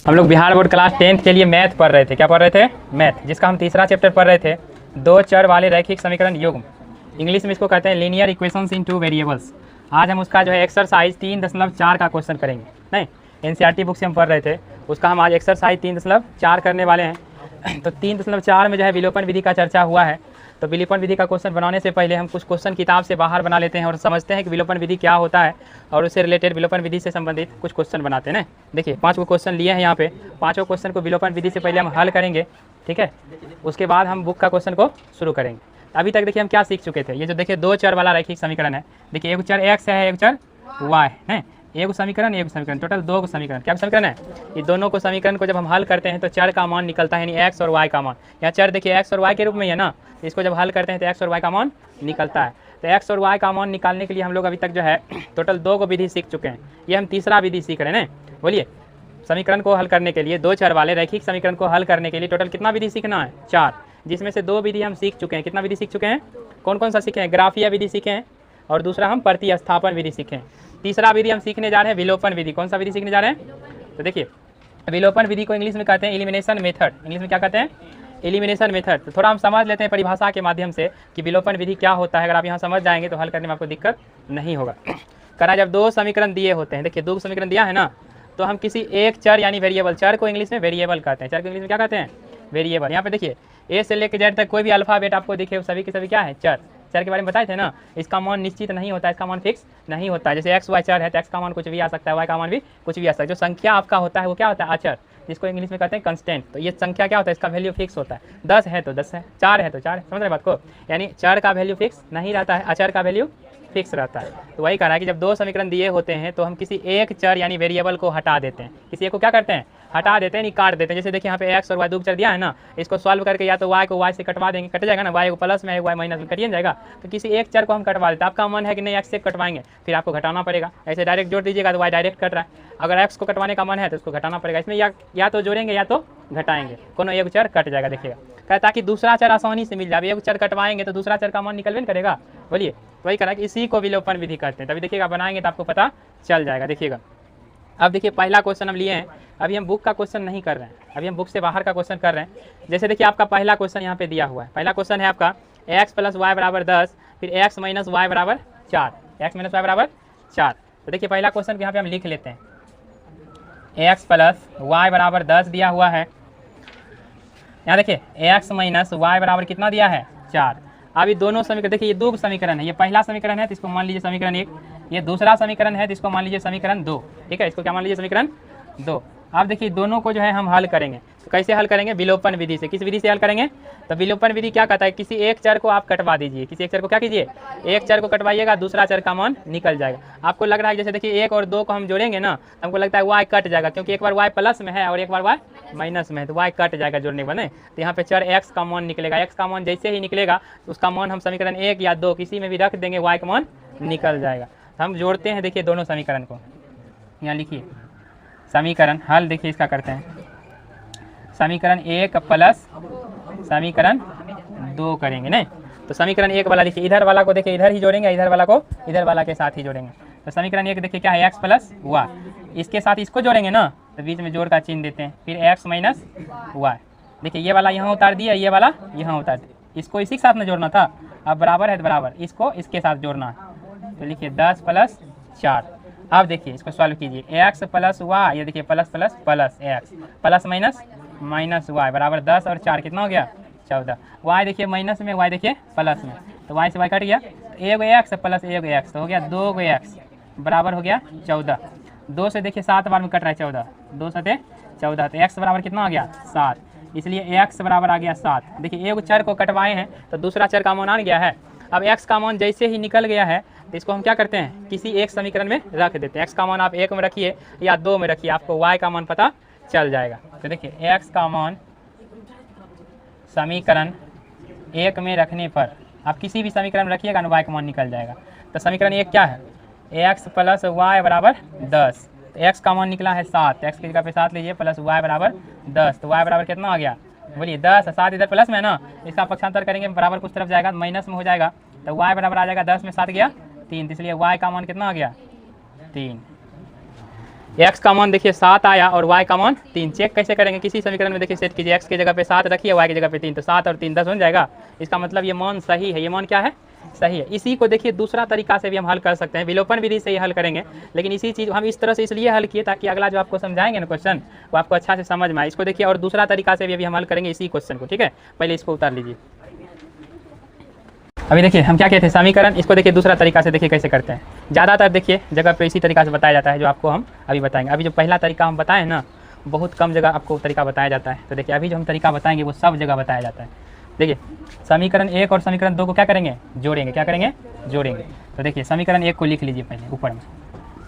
हम लोग Bihar board class 10th के लिए मैथ पढ़ रहे थे। क्या पढ़ रहे थे? मैथ, जिसका हम तीसरा चैप्टर पढ़ रहे थे, दो चर वाले रैखिक समीकरण युग्म। इंग्लिश में इसको कहते हैं लीनियर इक्वेशंस इन टू वेरिएबल्स। आज हम उसका जो है एक्सरसाइज 3.4 का क्वेश्चन करेंगे। नहीं, एनसीईआरटी बुक से हम पढ़ रहे थे, उसका हम आज एक्सरसाइज 3.4 करने वाले हैं। तो 3.4 में जो है विलोपन विधि का चर्चा हुआ है। तो विलोपन विधि का क्वेश्चन बनाने से पहले हम कुछ क्वेश्चन किताब से बाहर बना लेते हैं और समझते हैं कि विलोपन विधि क्या होता है, और उससे रिलेटेड विलोपन विधि से संबंधित कुछ क्वेश्चन बनाते हैं ना। देखिए 5 क्वेश्चन लिए हैं यहाँ पे। 5 क्वेश्चन को विलोपन विधि से पहले हम हल करेंगे, ठीक है। उसके बाद हम बुक का क्वेश्चन को शुरू करेंगे। अभी तक देखिए हम क्या सीख चुके थे। ये जो देखिए दो चर वाला रैखिक समीकरण है। देखिए एक चर x है, एक चर y है। एक समीकरण टोटल 2 समीकरण। क्या समीकरण है? ये दोनों को समीकरण को जब हम हल करते हैं तो चर का मान निकलता है, यानी x और y का मान। यहाँ चर देखिए x और y के रूप में है ना, इसको जब हल करते हैं तो x और y का मान निकलता है। तो x और y का मान निकालने के लिए हम लोग अभी तक जो है टोटल 2 विधि सीख चुके हैं। ये हम तीसरा विधि सीख रहे हैं ना। बोलिए, समीकरण को हल करने के लिए, दो चर वाले रैखिक समीकरण को हल करने के लिए टोटल कितना विधि सीखना है? 4, जिसमें से 2 विधि हम सीख चुके हैं। कितना विधि सीख चुके हैं? कौन कौन सा सीखे हैं? ग्राफीय विधि सीखे हैं, और दूसरा हम प्रतिस्थापन विधि सीखे हैं। तीसरा विधि हम सीखने जा रहे हैं विलोपन विधि। कौन सा विधि सीखने जा रहे हैं? तो देखिए विलोपन विधि को इंग्लिश में कहते हैं एलिमिनेशन मेथड। इंग्लिश में क्या कहते हैं? Elimination method. तो थोड़ा हम समझ लेते हैं परिभाषा के माध्यम से कि विलोपन विधि क्या होता है। अगर आप यहाँ समझ जाएंगे तो हल करने में आपको दिक्कत नहीं होगा। करना, जब 2 समीकरण दिए होते हैं, देखिए 2 समीकरण दिया है ना, तो हम किसी एक चर यानी वेरिएबल, चर को इंग्लिश में वेरिएबल कहते हैं। चर को इंग्लिश में क्या कहते हैं? वेरिएबल। यहाँ पे देखिए ए से लेकर जेड तक कोई भी अल्फाबेट आपको दिखे, सभी के सभी क्या है? चर। चर के बारे में बताए थे ना, इसका मान निश्चित नहीं होता है, इसका मान फिक्स नहीं होता है। जैसे एक्स वाई चर है तो एक्स का मान कुछ भी आ सकता है, वाई का मान भी कुछ भी आ सकता है। जो संख्या आपका होता है वो क्या होता है? अचर, जिसको इंग्लिश में कहते हैं कंस्टेंट। तो ये संख्या क्या होता है? इसका वैल्यू फिक्स होता है। 10 है तो 10 है, 4 है तो 4 है। समझ रहे बात को? यानी चर का वैल्यू फिक्स नहीं रहता है, अचर का वैल्यू फिक्स रहता है। तो वही कह रहा है कि जब 2 समीकरण दिए होते हैं तो हम किसी एक चर यानी वेरिएबल को हटा देते हैं। किसी एक को क्या करते हैं? हटा देते हैं, नहीं काट देते हैं। जैसे देखिए यहाँ पे x और y 2 चर दिया है ना, इसको सॉल्व करके या तो y को y से कटवा देंगे, कट जाएगा ना, y को प्लस में है, y माइनस में कटिए जाएगा। तो किसी एक चर को हम कटवा देते हैं। आपका मन है कि नहीं x से कटवाएंगे, फिर आपको घटाना पड़ेगा। ऐसे डायरेक्ट जोड़ दीजिएगा तो y डायरेक्ट कट रहा है। अगर x को कटवाने का मन है तो उसको घटाना पड़ेगा। इसमें या तो जोड़ेंगे या तो घटाएंगे, कोनो एक चर कट जाएगा। देखिएगा, ताकि दूसरा चर आसानी से मिल जाए। एक चर कटवाएंगे तो दूसरा चर का मान निकलवे नहीं करेगा। बोलिए, तो वही करा कि इसी को विलोपन विधि कहते हैं। तभी देखिएगा बनाएंगे तो आपको पता चल जाएगा। देखिएगा अब देखिए पहला क्वेश्चन हम लिए हैं। अभी हम बुक का क्वेश्चन नहीं कर रहे हैं, अभी हम बुक से बाहर का क्वेश्चन कर रहे हैं। जैसे देखिए आपका पहला क्वेश्चन यहाँ पे दिया हुआ है। पहला क्वेश्चन है आपका x + y = 10, फिर x - y = 4, x - y = 4। तो देखिए पहला क्वेश्चन यहाँ पे हम लिख लेते हैं। x + y = 10 दिया हुआ है। यहाँ देखिए x - y = कितना दिया है? 4। अभी दोनों समीकरण देखिए, ये 2 समीकरण है। ये पहला समीकरण है तो इसको मान लीजिए समीकरण 1, ये दूसरा समीकरण है तो इसको मान लीजिए समीकरण 2, ठीक है। इसको क्या मान लीजिए? समीकरण 2। अब देखिए दोनों को जो है हम हल करेंगे। तो कैसे हल करेंगे? विलोपन विधि से। किस विधि से हल करेंगे? तो विलोपन विधि क्या कहता है? किसी एक चर को आप कटवा दीजिए। किसी एक चर को क्या कीजिए? एक चर को कटवाइएगा, दूसरा चर का मान निकल जाएगा। आपको लग रहा है जैसे देखिए 1 और 2 को हम जोड़ेंगे ना, हमको लगता है y कट जाएगा, क्योंकि एक बार y प्लस में है और एक बार y माइनस में है, तो y कट जाएगा जोड़ने के बाद। नहीं, तो यहाँ पे चर x का मान निकलेगा। x का मान जैसे ही निकलेगा तो उसका मान हम समीकरण 1 या 2 किसी में भी रख देंगे, y का मान निकल जाएगा। तो हम जोड़ते हैं, देखिए दोनों समीकरण को। यहाँ लिखिए समीकरण हल, देखिए इसका करते हैं। समीकरण 1 प्लस समीकरण 2 करेंगे नहीं। तो समीकरण 1 वाला देखिए, इधर वाला को देखिए इधर ही जोड़ेंगे, इधर वाला को इधर वाला के साथ ही जोड़ेंगे। तो समीकरण 1 देखिए क्या है? x + y, इसके साथ इसको जोड़ेंगे ना, तो बीच में जोड़ का चिन्ह देते हैं। फिर x - y, देखिए ये वाला यहाँ उतार दिया, ये वाला यहाँ उतार दिया। इसको इसी के साथ में जोड़ना था, अब बराबर है तो बराबर, इसको इसके साथ जोड़ना है। तो लिखिए 10 + 4। अब देखिए इसको सॉल्व कीजिए। x + y, ये देखिए plus plus plus x, plus minus minus y = 10 और 4 कितना हो गया? 14। y देखिए माइनस में, y देखिए प्लस में, तो y से y कट गया। एक x प्लस एक x तो हो गया 2x बराबर हो गया 14। 2 से देखिए 7 बार में कट रहा है 14, 2 7 14, तो x बराबर कितना हो गया? 7। इसलिए x बराबर आ गया 7। देखिए एक चर को कटवाए हैं तो दूसरा चर का मान आ गया है। अब x का मान जैसे ही निकल गया है तो इसको हम क्या करते हैं? किसी एक समीकरण में रख देते हैं। x का मान आप 1 में रखिए या 2 में रखिए, आपको y का मान पता चल जाएगा। तो देखिए x का मान समीकरण 1 में रखने पर आप किसी भी समीकरण में रखिएगा ना, y का मान निकल जाएगा। तो समीकरण 1 क्या है? x + y = 10। तो x का मान निकला है 7, x की जगह पे 7 लीजिए, प्लस y = 10। तो y बराबर कितना आ गया? बोलिए 10, 7 इधर प्लस में है ना, इसका पक्षांतर करेंगे बराबर कुछ तरफ जाएगा, माइनस में हो जाएगा। तो y बराबर आ जाएगा 10 में 7 गया 3, इसलिए y का मान कितना आ गया? 3। x का मान देखिए 7 आया और y का मान 3। चेक कैसे करेंगे, किसी समीकरण में देखिए सेट कीजिए, x की जगह पे 7 रखिए, y की जगह पे 3, तो 7 और 3 10 बन जाएगा। इसका मतलब ये मान सही है, ये मान क्या है, सही है। इसी को देखिए दूसरा तरीका से भी हम हल कर सकते हैं, विलोपन विधि से ही हल करेंगे, लेकिन इसी चीज़ हम इस तरह से इसलिए हल किए ताकि अगला जो आपको समझाएंगे ना क्वेश्चन वो आपको अच्छा से समझ में आए। इसको देखिए और दूसरा तरीका से भी अभी हम हल करेंगे इसी क्वेश्चन को, ठीक है। पहले इसको उतार लीजिए। अभी देखिए हम क्या कहते हैं समीकरण, इसको देखिए दूसरा तरीका से देखिए कैसे करते हैं। ज़्यादातर देखिए जगह पे इसी तरीका से बताया जाता है जो आपको हम अभी बताएंगे। अभी जो पहला तरीका हम बताएं ना, बहुत कम जगह आपको तरीका बताया जाता है। तो देखिए अभी जो हम तरीका बताएंगे वो सब जगह बताया जाता है। देखिए समीकरण 1 और समीकरण 2 को क्या करेंगे, जोड़ेंगे। क्या करेंगे, जोड़ेंगे। तो देखिए समीकरण 1 को लिख लीजिए पहले ऊपर में,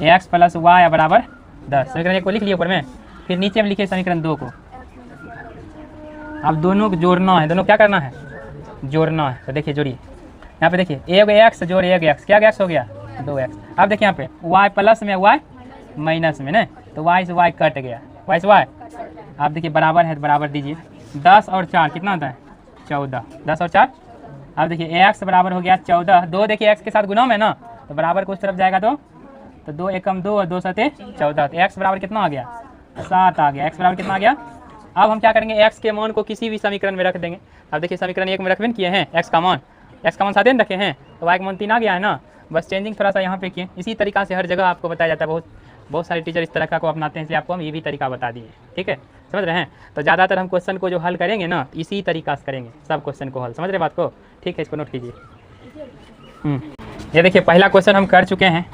x + y बराबर 10। समीकरण 1 को लिख लिए ऊपर में, फिर नीचे में लिखिए समीकरण 2 को। अब दोनों को जोड़ना है, दोनों क्या करना है, जोड़ना है। तो देखिए जोड़िए, यहाँ पे देखिए 1x जोड़ 1x, क्या x हो गया, 2x। अब देखिए यहाँ पे y प्लस में y माइनस में, ना तो y से y कट गया, y से y। आप देखिए बराबर है तो बराबर दीजिए, 10 और 4 कितना होता है, 14। 10 और 4, अब देखिए x बराबर हो गया 14। 2 देखिए x के साथ गुना में ना, तो बराबर को उस तरफ जाएगा तो 2 एकम 2 और 2 सते 14। तो x बराबर कितना आ गया, 7 आ गया। x बराबर कितना आ गया। अब हम क्या करेंगे, x के मान को किसी भी समीकरण में रख देंगे। अब देखिए समीकरण 1 में रखबे किए हैं x का मान 7 रखे हैं, तो y का मान 3 आ गया है ना। बस चेंजिंग थोड़ा सा यहाँ पे किए। इसी तरीका से हर जगह आपको बताया जाता है, बहुत सारे टीचर इस तरह का को अपनाते हैं, इसलिए आपको हम ये भी तरीका बता दिए, ठीक है, समझ रहे हैं। तो ज़्यादातर हम क्वेश्चन को जो हल करेंगे ना इसी तरीका से करेंगे, सब क्वेश्चन को हल, समझ रहे बात को, ठीक है। इसको नोट कीजिए। ये देखिए पहला क्वेश्चन हम कर चुके हैं।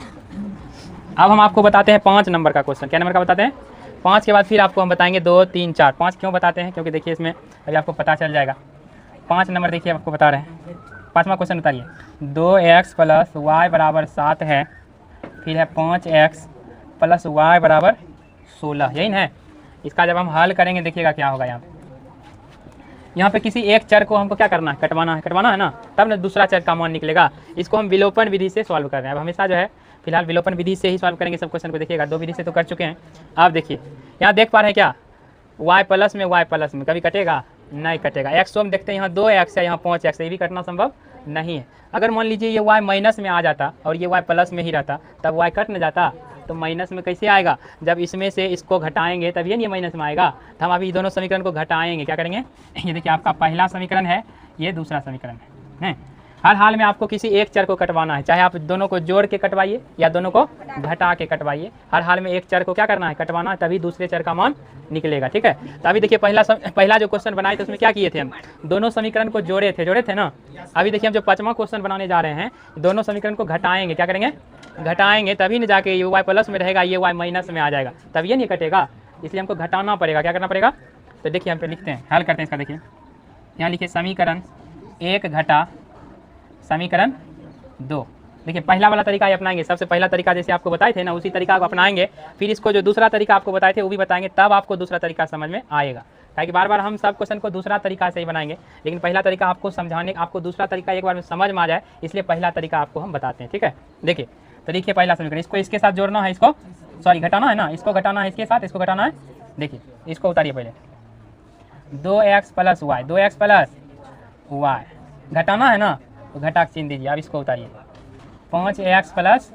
अब हम आपको बताते हैं 5 नंबर का क्वेश्चन। क्या नंबर का बताते हैं, 5 के बाद फिर आपको हम बताएंगे 2, 3, 4। 5 क्यों बताते हैं, क्योंकि देखिए इसमें अभी आपको पता चल जाएगा। 5 नंबर देखिए आपको बता रहे हैं। 5वां क्वेश्चन उतारिए, 2x + y बराबर 7 है, फिर है 5x + y बराबर 16, यही ना है। इसका जब हम हल करेंगे देखिएगा क्या होगा। यहाँ पे किसी एक चर को हमको क्या करना है, कटवाना है ना, तब ना दूसरा चर का मान निकलेगा। इसको हम विलोपन विधि से सॉल्व कर रहे हैं। अब हमेशा जो है फिलहाल विलोपन विधि से ही सॉल्व करेंगे सब क्वेश्चन को। देखिएगा 2 विधि से तो कर चुके हैं। आप देखिए यहाँ देख पा रहे हैं क्या, y प्लस में कभी कटेगा नहीं कटेगा। x हम देखते हैं यहाँ 2x है, यहाँ 5x, ये भी कटना संभव नहीं है। अगर मान लीजिए ये y माइनस में आ जाता और ये y प्लस में ही रहता, तब y कट न जाता। तो माइनस में कैसे आएगा, जब इसमें से इसको घटाएंगे तब ये नहीं माइनस में आएगा। तो हम अभी दोनों समीकरण को घटाएंगे। क्या करेंगे, ये देखिए आपका पहला समीकरण है, ये दूसरा समीकरण है। हर हाल में आपको किसी एक चर को कटवाना है, चाहे आप दोनों को जोड़ के कटवाइए या दोनों को घटा के कटवाइए। हर हाल में एक चर को क्या करना है, कटवाना है, तभी दूसरे चर का मान निकलेगा, ठीक है। तो अभी देखिए पहला जो क्वेश्चन बनाए थे उसमें क्या किए थे, हम दोनों समीकरण को जोड़े थे ना। अभी देखिए हम जो 5वां क्वेश्चन बनाने जा रहे हैं, दोनों समीकरण को घटाएंगे। क्या करेंगे, घटाएंगे, तभी न जाके ये y प्लस में रहेगा, ये y माइनस में आ जाएगा, तब ये नहीं कटेगा। इसलिए हमको घटाना पड़ेगा। क्या करना पड़ेगा, तो देखिए हम पे लिखते हैं, हल करते हैं इसका। देखिए यहाँ लिखिए समीकरण 1 घटा समीकरण 2। देखिए पहला वाला तरीका ही अपनाएंगे। सबसे पहला तरीका जैसे आपको बताए थे ना, उसी तरीका को अपनाएंगे। फिर इसको जो दूसरा तरीका आपको बताए थे वो भी बताएंगे, तब आपको दूसरा तरीका समझ में आएगा। ताकि बार बार हम सब क्वेश्चन को दूसरा तरीका से ही बनाएंगे, लेकिन पहला तरीका आपको समझाने, आपको दूसरा तरीका एक बार में समझ में आ जाए, इसलिए पहला तरीका आपको हम बताते हैं, ठीक है। देखिए तो देखिए पहला समीकरण, इसको इसके साथ जोड़ना है, इसको सॉरी घटाना है ना, इसको घटाना है इसके साथ, इसको घटाना है। देखिए इसको उतारिए पहले, 2x + y, 2x + y घटाना है ना, तो घटा के चिन्ह दीजिए। अब इसको उतारिए, 5x +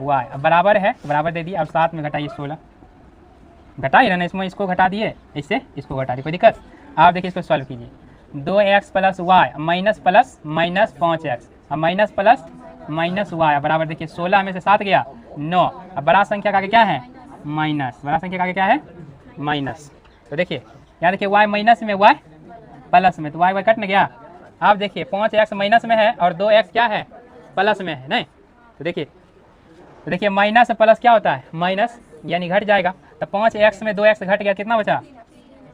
y, अब बराबर है, बराबर दे दिए। अब साथ में घटाइए 16, घटाइए ना, इसमें इसको घटा दिए, इससे इसको घटा दिए, कोई दिक्कत। आप देखिए इसको सॉल्व कीजिए, 2x + y minus plus minus 5x, अब माइनस प्लस माइनस y बराबर देखिए 16 में से 7 गया 9। अब बड़ा संख्या का आगे क्या है, माइनस, बड़ा संख्या का आगे क्या है, माइनस। तो देखिए यहाँ देखिए y माइनस में y प्लस में, तो y कट न गया। आप देखिए 5x माइनस में है और 2x क्या है, प्लस में है, नहीं। तो देखिए माइनस से प्लस क्या होता है, माइनस, यानी घट जाएगा। तो 5x में 2x घट गया, कितना बचा,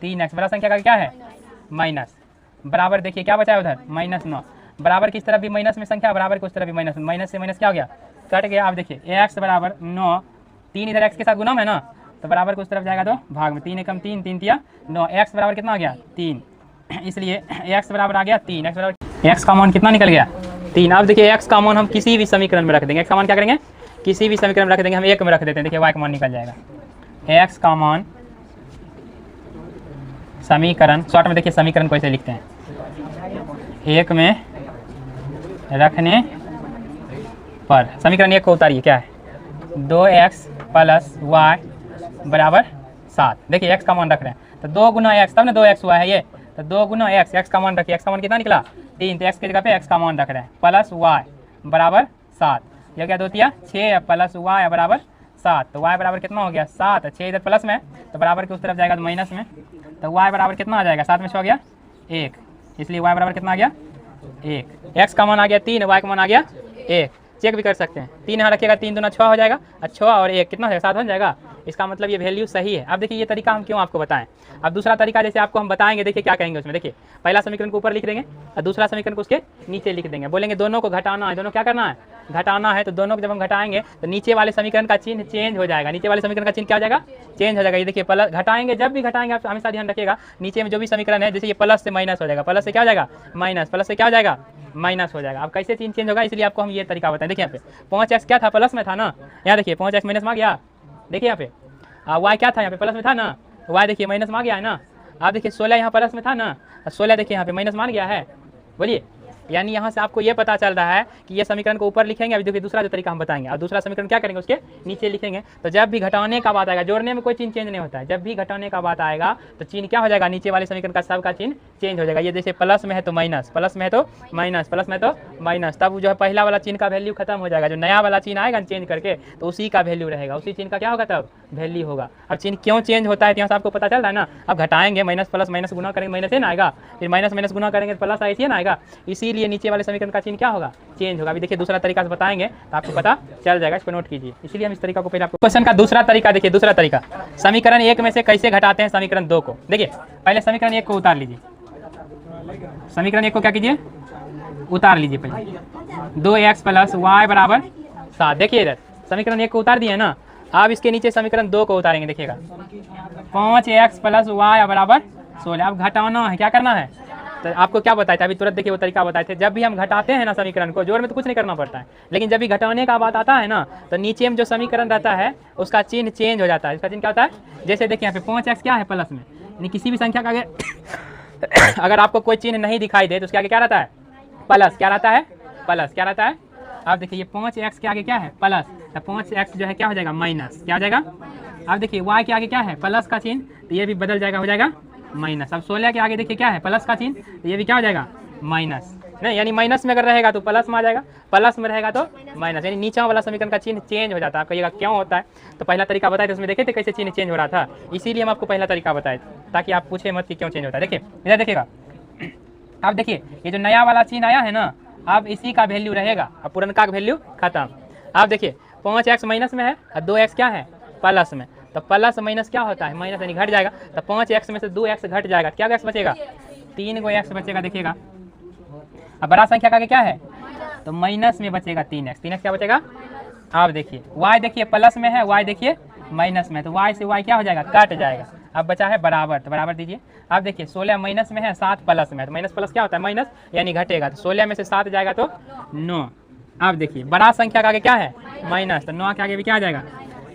3x, बड़ा संख्या का क्या है, माइनस। बराबर देखिए क्या बचा है उधर, -9। बराबर किस तरफ भी माइनस में संख्या, बराबर की उस तरफ भी माइनस, माइनस से माइनस क्या हो गया, कट गया। आप देखिए x बराबर 9, 3 इधर x के साथ गुना है ना, तो बराबर को उस तरफ जाएगा तो भाग में, 3 एकम 3, 3 तिया 9, x बराबर कितना आ गया, 3। इसलिए x बराबर आ गया 3, x बराबर, x का मान कितना निकल गया, 3। अब देखिए x का मान हम किसी भी समीकरण में रख देंगे। x का मान क्या करेंगे, किसी भी समीकरण में रख देंगे, हम 1 में रख देते हैं। देखिए y का मान निकल जाएगा, x का मान समीकरण, शॉर्ट में देखिए समीकरण कैसे लिखते हैं, 1 में रखने पर, समीकरण 1 को उतारिए, क्या है, 2x + y बराबर 7। देखिए एक्स का मान रख रहे हैं तो 2 गुना एक्स, तब ना 2x हुआ है ये, तो 2 गुना एक्स, एक्स का मान रखिए, एक्स का मान कितना निकला 3, तो एक्स की जगह पे एक्स का मान रख रहे हैं प्लस वाई बराबर 7। ये क्या 2 तिया 6 प्लस वाई बराबर 7, तो वाई बराबर कितना हो गया 7, 6 इधर प्लस में तो बराबर के उस तरफ जाएगा तो माइनस में, तो वाई बराबर कितना आ जाएगा 7 में 6 हो गया 1, इसलिए वाई बराबर कितना आ गया 1। एक्स का मान आ गया 3, वाई का मान आ गया 1। चेक भी कर सकते हैं, 3 यहाँ रखिएगा 3 दूना 6 हो जाएगा, 6 और 1 कितना है 7 बन जाएगा। इसका मतलब ये वैल्यू सही है। अब देखिए ये तरीका हम क्यों आपको बताएं। अब दूसरा तरीका जैसे आपको हम बताएंगे, देखिए क्या कहेंगे उसमें, देखिए पहला समीकरण को ऊपर लिख देंगे और दूसरा समीकरण को उसके नीचे लिख देंगे, बोलेंगे दोनों को घटाना है, दोनों क्या करना है घटाना है, तो दोनों को जब हम घटाएंगे तो नीचे वाले समीकरण का चिन्ह चेंज हो जाएगा, नीचे वाले समीकरण का चिन्ह क्या हो जाएगा चेंज हो जाएगा। ये देखिए प्लस घटाएंगे, जब भी घटाएंगे आप हमेशा ध्यान रखिएगा नीचे में जो भी समीकरण है जैसे ये प्लस से माइनस हो जाएगा, प्लस से क्या हो जाएगा माइनस, प्लस से क्या हो जाएगा माइनस हो जाएगा। अब कैसे चिन्ह चेंज होगा इसलिए आपको हम ये तरीका बताएं। देखिए यहाँ पे 5x क्या था प्लस में था ना, यहाँ देखिए 5x माइनस में आ गया, देखिए यहाँ पे y क्या था यहाँ पे प्लस में था ना, y देखिए माइनस में आ गया है ना। आप देखिए 16 यहाँ प्लस में था ना, 16 देखिए यहाँ पे माइनस मान गया है, बोलिए। यानी यहाँ से आपको ये पता चल रहा है कि ये समीकरण को ऊपर लिखेंगे, अभी देखिए दूसरा जो तरीका हम बताएंगे, और दूसरा समीकरण क्या करेंगे उसके नीचे लिखेंगे। तो जब भी घटाने का बात आएगा, जोड़ने में कोई चिन्ह चेंज नहीं होता है, जब भी घटाने का बात आएगा तो चिन्ह क्या हो जाएगा नीचे वाले समीकरण का सबका चिन्ह चेंज हो जाएगा। ये जैसे प्लस में है तो माइनस, प्लस में है तो माइनस, प्लस में तो माइनस, तब जो है पहला वाला चिन्ह का वैल्यू खत्म हो जाएगा, जो नया वाला चिन्ह आएगा चेंज करके तो उसी का वैल्यू रहेगा, उसी चिन्ह का क्या होगा तब वैल्यू होगा। अब चिन्ह क्यों चेंज होता है यहाँ से आपको पता चल रहा है ना। अब घटाएंगे माइनस प्लस माइनस गुना करेंगे माइनस ही ना आएगा, फिर माइनस माइनस गुना करेंगे तो प्लस ऐसे ना आएगा, इसीलिए नीचे वाले समीकरण का चिन्ह क्या होगा चेंज होगा। अभी देखिए दूसरा तरीका से बताएंगे तो आपको पता चल जाएगा, इसको नोट कीजिए। इसलिए हम इस तरीका को पहले आपको क्वेश्चन का दूसरा तरीका देखिए, दूसरा तरीका समीकरण 1 में से कैसे घटाते हैं समीकरण 2 को। देखिए पहले समीकरण 1 को उतार लीजिए, समीकरण 1 को क्या कीजिए उतार लीजिए पहले, 2x प्लस वाई बराबर 7। देखिए इधर समीकरण 1 को उतार दिए ना, अब इसके नीचे समीकरण 2 को उतारेंगे, देखिएगा 5x प्लस वाई बराबर 16। अब घटाना है, क्या करना है तो आपको क्या बताया था अभी तुरंत, देखिए वो तरीका बताए थे। जब भी हम घटाते हैं ना समीकरण को, जोड़ में तो कुछ नहीं करना पड़ता है, लेकिन जब भी घटाने का बात आता है ना तो नीचे में जो समीकरण रहता है उसका चिन्ह चेंज हो जाता है। इसका चिन्ह क्या होता है, जैसे देखिए यहाँ पे 5x क्या है प्लस में, यानी किसी भी संख्या का आगे अगर आपको कोई चिन्ह नहीं दिखाई दे तो उसके आगे क्या रहता है प्लस, क्या रहता है प्लस, क्या रहता है। अब देखिए ये 5x के आगे क्या है प्लस, तो 5x जो है क्या हो जाएगा माइनस, क्या हो जाएगा। अब देखिए y के आगे क्या है प्लस का चिन्ह, तो ये भी बदल जाएगा, हो जाएगा माइनस। अब 16 के आगे देखिए क्या है प्लस का चिन्ह, तो ये भी क्या हो जाएगा माइनस, नहीं यानी माइनस में अगर रहेगा तो प्लस में आ जाएगा, प्लस में रहेगा तो माइनस, यानी नीचे वाला समीकरण का चिन्ह चेंज हो जाता है। आप कहिएगा क्यों होता है, तो पहला तरीका बताए थे उसमें देखे थे कैसे चिन्ह चेंज हो रहा था, इसीलिए हम आपको पहला तरीका बताए ताकि आप पूछे मत कि क्यों चेंज होता है। देखिए इधर देखिएगा, अब देखिए ये जो नया वाला चिन्ह आया है ना, अब इसी का वैल्यू रहेगा, अब पुरनका का वैल्यू खत्म। अब देखिए 5x माइनस में है और 2x क्या है प्लस में, तो प्लस माइनस क्या होता है माइनस, यानी घट जाएगा, तो 5x में से 2x घट जाएगा, क्या x बचेगा 3 गो x बचेगा। देखिएगा अब बड़ा संख्या का क्या है तो माइनस में बचेगा 3x, 3x क्या बचेगा। अब देखिए y देखिए प्लस में है, y देखिए माइनस में, तो y से y क्या हो जाएगा कट जाएगा। अब बचा है बराबर, तो बराबर दीजिए। अब देखिए 16 माइनस में है 7 प्लस में है, तो माइनस प्लस क्या होता है माइनस, यानी घटेगा, तो 16 में से 7 जाएगा तो 9। अब देखिए बड़ा संख्या का आगे क्या है माइनस, तो 9 के आगे भी क्या आ जाएगा।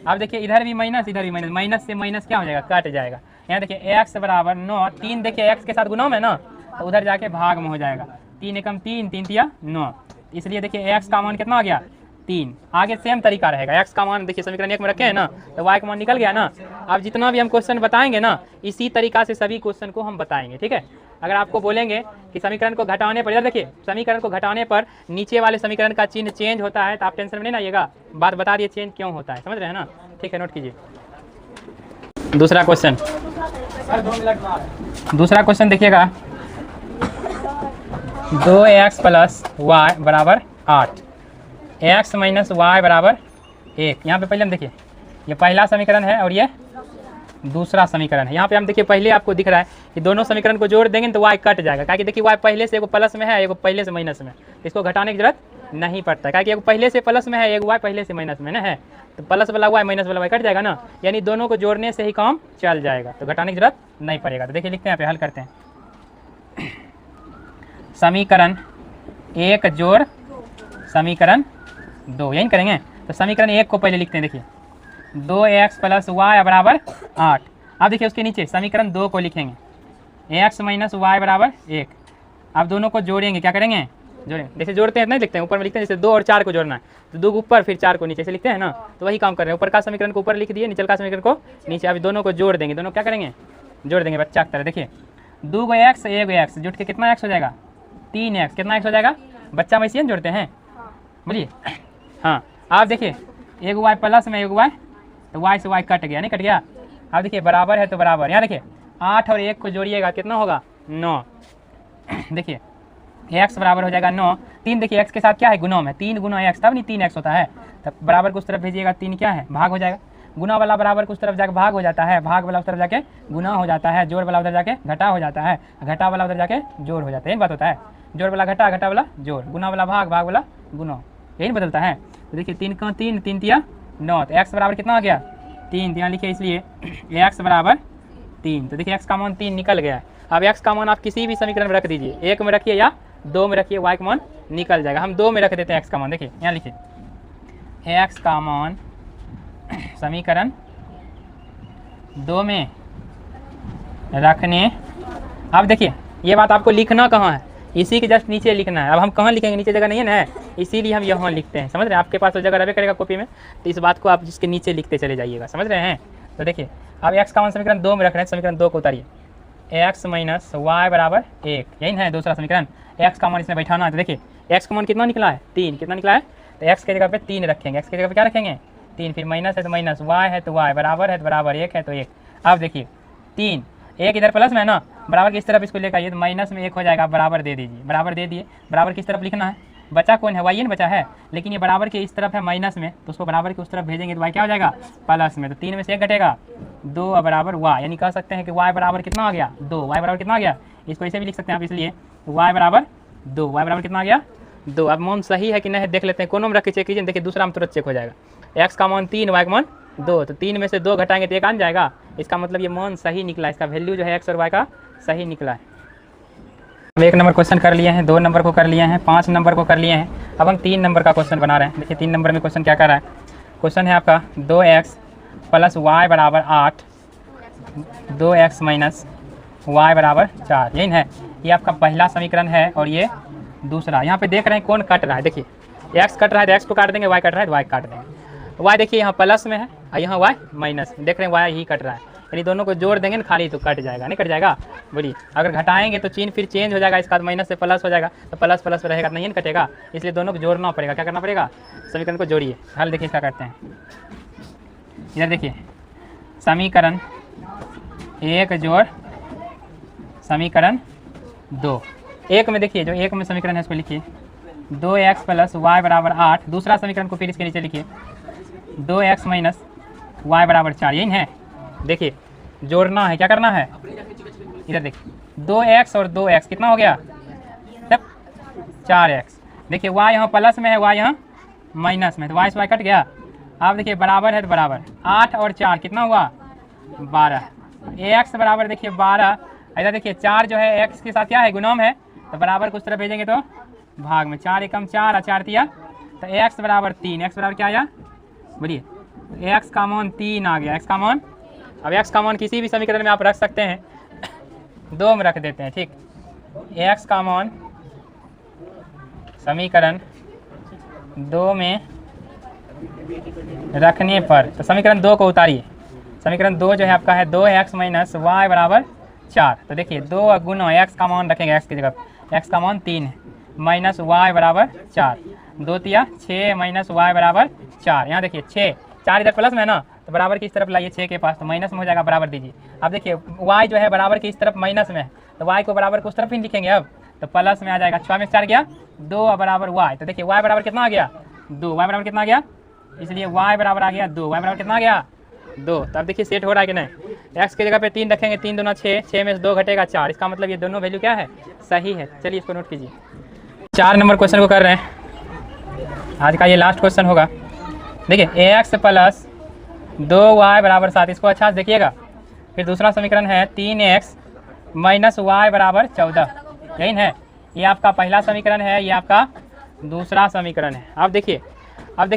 अब देखिए इधर भी माइनस इधर भी माइनस, माइनस से माइनस क्या हो जाएगा कट जाएगा। यहाँ देखिए x बराबर 9, 3 देखिए x के साथ गुना में ना तो उधर जाके भाग में हो जाएगा, 3 एकम 3, 3 तिया 9, इसलिए देखिए x का मान कितना आ गया 3। आगे सेम तरीका रहेगा, x का मान देखिए समीकरण 1 में रखे हैं ना तो y का मान निकल गया ना। अब जितना भी हम क्वेश्चन बताएंगे ना इसी तरीका से सभी क्वेश्चन को हम बताएंगे, ठीक है। अगर आपको बोलेंगे कि समीकरण को घटाने पर, देखिए समीकरण को घटाने पर नीचे वाले समीकरण का चिन्ह चेंज होता है तो आप टेंशन में नहीं आइएगा, बात बता दिए चेंज क्यों होता है, समझ रहे हैं ना, ठीक है नोट कीजिए। दूसरा क्वेश्चन, दूसरा क्वेश्चन देखिएगा 2x प्लस वाई बराबर 8, x माइनस वाई बराबर 1। यहाँ पे पहले हम देखिए ये पहला समीकरण है और ये दूसरा समीकरण है। यहाँ पे हम देखिए पहले आपको दिख रहा है कि दोनों समीकरण को जोड़ देंगे तो y कट जाएगा, क्योंकि देखिए y पहले से एगो प्लस में है एगो पहले से माइनस में, इसको घटाने की जरूरत नहीं पड़ता है, क्योंकि एगो पहले से प्लस में है एगो y पहले से माइनस में ना है, तो प्लस वाला y माइनस वाला y कट जाएगा ना, यानी दोनों को जोड़ने से ही काम चल जाएगा, तो घटाने की जरूरत नहीं पड़ेगा। तो देखिए लिखते हैं यहाँ पे, हल करते हैं। समीकरण 1 जोड़ समीकरण 2, यही करेंगे। तो समीकरण 1 को पहले लिखते हैं, देखिए 2x प्लस वाई बराबर 8। अब देखिए उसके नीचे समीकरण 2 को लिखेंगे, x माइनस वाई बराबर 1। अब दोनों को जोड़ेंगे, क्या करेंगे जोड़ेंगे, जैसे जोड़ते हैं नहीं लिखते हैं, ऊपर में लिखते हैं जैसे 2 और 4 को जोड़ना है तो 2 को ऊपर फिर 4 को नीचे से लिखते हैं ना, तो वही काम कर रहे हैं। ऊपर का समीकरण को ऊपर लिख दिए, नीचे का समीकरण को नीचे। अभी दोनों को जोड़ देंगे, दोनों क्या करेंगे, जोड़ देंगे बच्चा की तरह। देखिए 2 को x 1 x जुट के कितना x हो जाएगा, 3x। कितना x हो जाएगा बच्चा, में इसी जोड़ते हैं, बोलिए। हाँ आप देखिए एक y प्लस में एक y, तो y से y कट गया, नहीं कट गया। अब देखिए बराबर है तो बराबर, यहाँ देखिए 8 और 1 को जोड़िएगा कितना होगा 9। देखिए x बराबर हो जाएगा 9। 3 देखिए x के साथ क्या है, गुणा में 3 गुना x, तब नहीं 3x होता है। तब बराबर को उस तरफ भेजिएगा, 3 क्या है भाग हो जाएगा। गुना वाला बराबर को उस तरफ जाके भाग हो जाता है, भाग वाला उस तरफ जाके गुना हो जाता है, जोड़ वाला उधर जाके घटा हो जाता है, घटा वाला उधर जाके जोड़ हो जाता है। यही बात होता है, जोड़ वाला घटा, घटा वाला जोड़, गुना वाला भाग, भाग वाला गुना, यही बदलता है। तो देखिए 3 का 3, 3 तिया 9, तो x बराबर कितना आ गया 3, यहाँ लिखिए इसलिए x बराबर 3। तो देखिए x का मान 3 निकल गया है। अब x का मान आप किसी भी समीकरण में रख दीजिए, 1 में रखिए या 2 में रखिए, y का मान निकल जाएगा। हम 2 में रख देते हैं x का मान। देखिए यहाँ लिखिए x का मान समीकरण 2 में रखने। अब देखिए ये बात आपको लिखना कहाँ है, इसी के जस्ट नीचे लिखना है। अब हम कहाँ लिखेंगे, नीचे जगह नहीं है ना, इसीलिए हम यहाँ लिखते हैं, समझ रहे हैं। आपके पास तो जगह रहे करेगा कॉपी में, तो इस बात को आप जिसके नीचे लिखते चले जाइएगा, समझ रहे हैं। तो देखिए अब x का मान समीकरण 2 में रख रहे हैं, समीकरण 2 को उतारिए, x माइनस वाई बराबर 1, यही है दूसरा समीकरण। x का मान इसमें बैठाना है। तो देखिए x का मान कितना निकला है 3, कितना निकला है, तो x के जगह पे 3 रखेंगे, x के जगह पे क्या रखेंगे 3, फिर माइनस है तो माइनस, y है तो y, बराबर है तो बराबर, 1 है तो 1। अब देखिए 3, 1 इधर प्लस में है ना, बराबर किस तरफ इसको लेकर आइए तो माइनस में 1 हो जाएगा, बराबर दे दीजिए, बराबर दे दिए। बराबर किस तरफ लिखना है, बचा कौन है, y बचा है, लेकिन ये बराबर के इस तरफ है माइनस में, तो उसको बराबर के उस तरफ भेजेंगे तो y क्या हो जाएगा प्लस में, तो 3 में से 1 घटेगा 2 बराबर y, यानी कह सकते हैं कि y बराबर कितना आ गया 2, y बराबर कितना आ गया, इसको ऐसे भी लिख सकते हैं आप, इसलिए y बराबर 2, y बराबर कितना आ गया 2। अब मान सही है कि नहीं देख लेते हैं, कोनो में रख के चेक कीजिए, देखिए दूसरा में तुरंत चेक हो जाएगा। x का मान 3, y का मान 2, तो 3 में से 2 घटाएंगे तो 1 आ जाएगा, इसका मतलब ये मान सही निकला, इसका वैल्यू जो है x और y का सही निकला है। हम 1 नंबर क्वेश्चन कर लिए हैं, 2 नंबर को कर लिए हैं, 5 नंबर को कर लिए हैं। अब हम 3 नंबर का क्वेश्चन बना रहे हैं। देखिए 3 नंबर में क्वेश्चन क्या कर रहा है, क्वेश्चन है आपका 2x प्लस वाई बराबर 8, 2x माइनस वाई बराबर 4, यही है। ये आपका पहला समीकरण है और ये दूसरा। यहाँ पे देख रहे हैं कौन कट रहा है, देखिए x कट रहा है तो x को काट देंगे, y कट रहा है तो y काट देंगे। y देखिए यहाँ प्लस में है और यहाँ y माइनस में, देख रहे हैं y ही कट रहा है, यानी दोनों को जोड़ देंगे ना खाली तो कट जाएगा, नहीं कट जाएगा, बोलिए। अगर घटाएंगे तो चिन्ह फिर चेंज हो जाएगा, इसका माइनस से प्लस हो जाएगा, तो प्लस प्लस रहेगा नहीं ना कटेगा, इसलिए दोनों को जोड़ना पड़ेगा। क्या करना पड़ेगा, समीकरण को जोड़िए। हल देखिए क्या करते हैं, इधर देखिए समीकरण 1 जोड़ समीकरण 2, 1 में देखिए जो 1 में समीकरण है इसको लिखिए 2x प्लस वाई बराबर 8, दूसरा समीकरण को फिर इसके नीचे लिखिए 2x माइनस वाई बराबर 4, यही है। देखिए जोड़ना है, क्या करना है, इधर देखिए 2x और 2x कितना हो गया तब 4x। देखिए y यहाँ प्लस में है, y यहाँ माइनस में, तो y से y कट गया। अब देखिए बराबर है तो बराबर, 8 और 4 कितना हुआ 12, x बराबर देखिए 12, इधर देखिए 4 जो है x के साथ क्या है गुणम है, तो बराबर को उस तरफ भेजेंगे तो भाग में, 4 एकम 4 और 4 तिया, तो x बराबर 3, x बराबर क्या आया बोलिए, x का मान 3 आ गया, x का मान। अब x का मान किसी भी समीकरण में आप रख सकते हैं, 2 में रख देते हैं, ठीक। x का मान समीकरण 2 में रखने पर, तो समीकरण 2 को उतारिए। समीकरण 2 जो है आपका है 2x माइनस वाई बराबर 4, तो देखिए 2 गुना x का मान रखेंगे, x की जगह x का मान 3 है, माइनस वाई बराबर 4, 2 तिया 6 माइनस वाई बराबर 4। यहाँ देखिए 6, 4 इधर प्लस में है ना, तो बराबर की इस तरफ लाइए 6 के पास, तो माइनस में हो जाएगा, बराबर दीजिए। अब देखिए y जो है बराबर की इस तरफ माइनस में है, तो y को बराबर को उस तरफ ही लिखेंगे, अब तो प्लस में आ जाएगा, 6 में 4 गया 2 बराबर y, तो देखिए y बराबर कितना आ गया 2, y बराबर कितना आ गया, इसलिए y बराबर आ गया 2, y बराबर कितना आ गया 2। तो अब देखिए सेट हो रहा है कि नहीं, x की जगह पे 3 रखेंगे, 3 दूना 6, 6 में से 2 घटेगा 4, इसका मतलब ये दोनों वैल्यू क्या है सही है। चलिए इसको नोट कीजिए। 4 नंबर क्वेश्चन को कर रहे हैं, आज का ये लास्ट क्वेश्चन होगा। देखिए ax प्लस 2y बराबर 7, इसको अच्छा से देखिएगा। फिर दूसरा समीकरण है 3x माइनस वाई बराबर 14, यही है। ये आपका पहला समीकरण है, ये आपका दूसरा समीकरण है। अब देखिए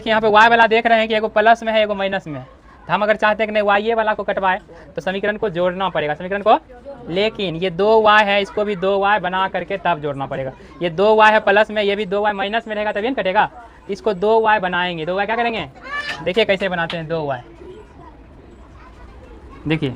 यहाँ पे y वाला देख रहे हैं कि एगो प्लस में है एगो माइनस में है, तो हम अगर चाहते हैं कि नहीं y ये वाला को कटवाए तो समीकरण को जोड़ना पड़ेगा, समीकरण को, लेकिन ये 2y है, इसको भी 2y बना करके तब जोड़ना पड़ेगा। ये 2y है प्लस में, ये भी 2y माइनस में रहेगा तभी न कटेगा। इसको 2y बनाएंगे, 2y क्या करेंगे, देखिए कैसे बनाते हैं 2y, देखिए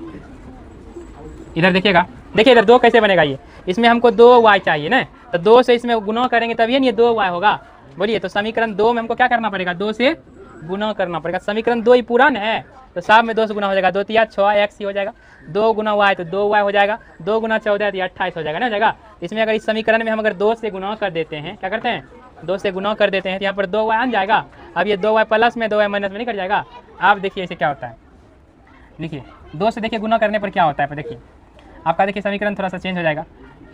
इधर देखिएगा, देखिए इधर 2 कैसे बनेगा, ये इसमें हमको 2y चाहिए ना, तो 2 से इसमें गुना करेंगे तभी ये 2y होगा। बोलिए, तो समीकरण 2 में हमको क्या करना पड़ेगा, 2 से गुना करना पड़ेगा। समीकरण 2 ही पूरा न है, तो साथ में 2 से गुना हो जाएगा, 2 तिया 6x ही हो जाएगा, 2 गुना y तो 2y हो जाएगा, 2 गुना 14 तो 28 हो जाएगा ना, हो जाएगा। इसमें अगर इस समीकरण में हम अगर 2 से गुना कर देते हैं, क्या करते हैं, 2 से गुना कर देते हैं, तो यहाँ पर 2y आ जाएगा। अब ये 2y प्लस में 2y माइनस में नहीं कट जाएगा। आप देखिए इसे क्या होता है, देखिए 2 से देखिए गुना करने पर क्या होता है, देखिए आपका देखिए समीकरण थोड़ा सा चेंज हो जाएगा।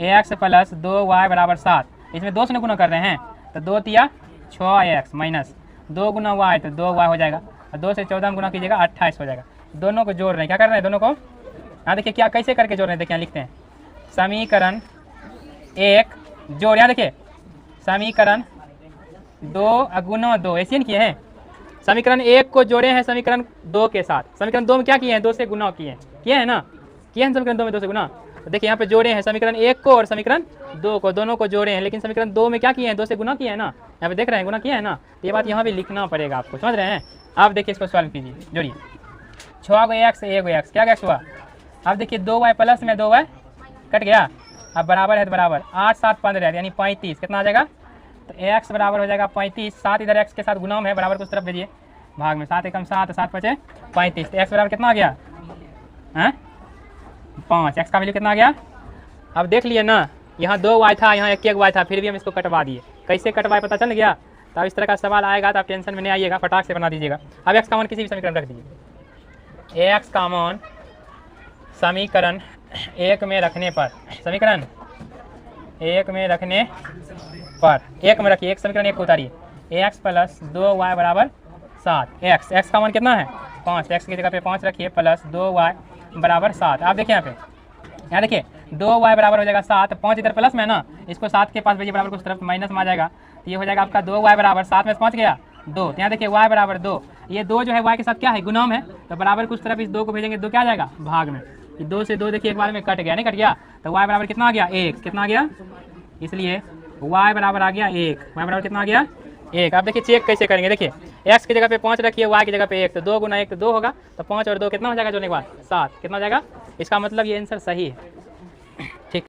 ax प्लस 2y बराबर 7, इसमें 2 से गुना कर रहे हैं तो 2 तिया 6x माइनस 2 गुना y तो 2y हो जाएगा, और 2 से 14 में गुना कीजिएगा 28 हो जाएगा। दोनों को जोड़ रहे हैं, क्या कर रहे हैं दोनों को, यहाँ देखिए क्या कैसे करके जोड़ रहे हैं, देखिए यहाँ लिखते हैं समीकरण 1 जोड़, यहाँ देखिए समीकरण 2 गुना 2 ऐसे किए हैं, समीकरण 1 को जोड़े हैं समीकरण 2 के साथ। समीकरण 2 में क्या किए हैं, 2 से गुना किए हैं ना, किए हैं समीकरण 2 में 2 से गुना। तो देखिए यहाँ पे जोड़े हैं समीकरण 1 को और समीकरण 2 को, दोनों को जोड़े हैं, लेकिन समीकरण 2 में क्या किए हैं, 2 से गुना किए हैं ना, यहाँ पे देख रहे हैं गुना किया है ना, तो ये बात यहाँ भी लिखना पड़ेगा आपको, समझ रहे हैं। आप देखिए इसको सॉल्व कीजिए, जोड़िए 6x 1x क्या क्या हुआ। अब देखिए 2y प्लस में 2y कट गया, अब बराबर है तो बराबर 8 7 15 यानी 35, कितना आ जाएगा, तो x बराबर हो जाएगा 35, 7 इधर x के साथ गुना है, बराबर को उस तरफ भेजिए, भाग में 7 एकम 7 7 5 35, तो x बराबर कितना आ गया, हैं 5, x का वैल्यू कितना आ गया। अब देख लिए ना, यहाँ 2y था, यहाँ 1 y था, फिर भी हम इसको कटवा दिए, कैसे कटवाए पता चल गया। तो अब इस तरह का सवाल आएगा तो आप टेंशन में नहीं आइएगा, फटाक से बना दीजिएगा। अब x का मान किसी भी समीकरण रख दीजिए, ax का मान समीकरण 1 में रखने पर, समीकरण 1 में रखने पर 1 में रखिए, एक समीकरण 1 को उतारिए, ax प्लस 2y बराबर 7, x का मान कितना है 5, x की जगह पे 5 रखिए प्लस 2y बराबर 7। आप देखिए यहाँ देखिए 2y बराबर हो जाएगा 7, 5 इधर प्लस में ना, इसको 7 के पास भेजिए, बराबर को उस तरफ माइनस में आ जाएगा, तो ये हो जाएगा आपका 2y बराबर 7 में 5 गया 2, तो यहाँ देखिए y बराबर 2, ये 2 जो है y के साथ क्या है, गुणाम है, तो बराबर को उस तरफ इस 2 को भेजेंगे, 2 क्या आ जाएगा भाग में, 2 से 2 देखिए एक बार में कट गया, नहीं कट गया, तो y बराबर कितना आ गया 1, कितना आ गया, इसलिए y बराबर आ गया 1, y बराबर कितना आ गया 1। आप देखिए चेक कैसे करेंगे, देखिए x की जगह पे 5 रखिए, y की जगह पे 1, तो 2 गुना 1 तो 2 होगा, तो 5 और 2 कितना हो जाएगा जोड़ने के बाद 7, कितना हो जाएगा, इसका मतलब ये आंसर सही है, ठीक।